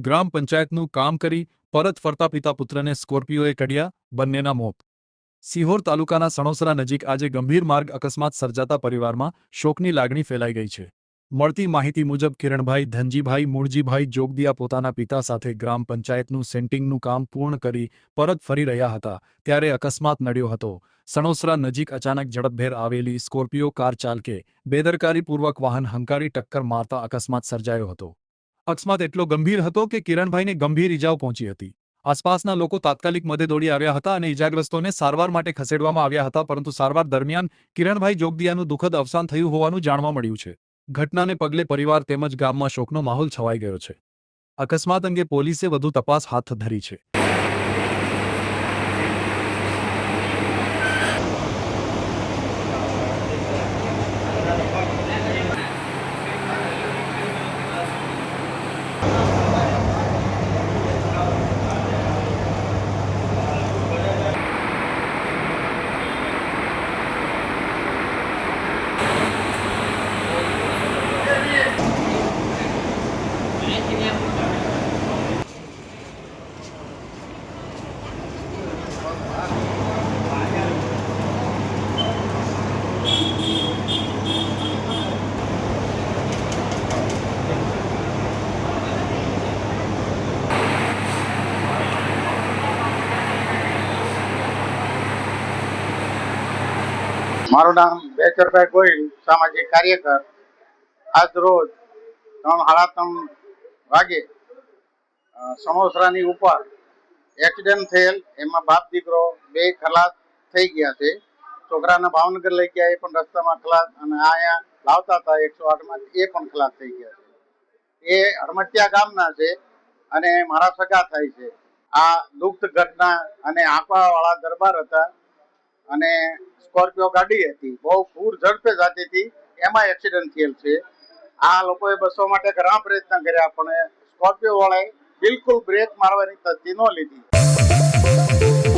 ગ્રામ પંચાયતનું કામ કરી પરત ફરતા પિતા પુત્રને સ્કોર્પિયોએ કડ્યા, બંનેના મોત. સિહોર તાલુકાના સણોસરા નજીક આજે ગંભીર માર્ગ અકસ્માત સર્જાતા પરિવારમાં શોકની લાગણી ફેલાઈ ગઈ છે. મળતી માહિતી મુજબ કિરણભાઈ ધનજીભાઈ મૂળજીભાઈ જોગદિયા પોતાના પિતા સાથે ગ્રામ પંચાયતનું સેન્ટિંગનું કામ પૂર્ણ કરી પરત ફરી રહ્યા હતા ત્યારે અકસ્માત નડ્યો હતો. સણોસરા નજીક અચાનક ઝડપભેર આવેલી સ્કોર્પિયો કાર ચાલકે બેદરકારીપૂર્વક વાહન હંકારી ટક્કર મારતા અકસ્માત સર્જાયો હતો. અકસ્માત એટલો ગંભીર હતો કે કિરણભાઈને ગંભીર ઈજાઓ પહોંચી હતી. આસપાસના લોકો તાત્કાલિક મદદે દોડી આવ્યા હતા અને ઈજાગ્રસ્તોને સારવાર માટે ખસેડવામાં આવ્યા હતા, પરંતુ સારવાર દરમિયાન કિરણભાઈ જોગદિયાનું દુઃખદ અવસાન થયું હોવાનું જાણવા મળ્યું છે. ઘટનાને પગલે પરિવાર તેમજ ગામમાં શોકનો માહોલ છવાઈ ગયો છે. અકસ્માત અંગે પોલીસે વધુ તપાસ હાથ ધરી છે. મારું નામ બેચરભાઈ ગોહિલ, સામાજિક કાર્યકર. આજ રોજ 3:30 વાગે સણોસરાની ઉપર એક્સિડન્ટ થયેલ. એમાં બાપ દીકરો બે ખલાસ થઈ ગયા છે. છોકરાને ભાવનગર લઈ ગયા, એ પણ રસ્તામાં ખલાસ, અને અહીંયા લાવતા હતા 108માં, એ પણ ખલાસ થઈ ગયા છે. એ હડમતિયા ગામના છે અને મારા સગા થાય છે. આ દુઃખદ ઘટના અને આંકવાવાળા દરબાર હતા અને સ્કોર્પિયો ગાડી હતી, બહુ પૂર ઝડપે જતી હતી, એમાં એક્સિડન્ટ થયેલ છે. આ લોકોએ બસવા માટે ઘણા પ્રયત્ન કર્યા, પણ સ્કોર્પિયો વાળાએ બિલકુલ બ્રેક મારવાની તસ્દી ન લીધી.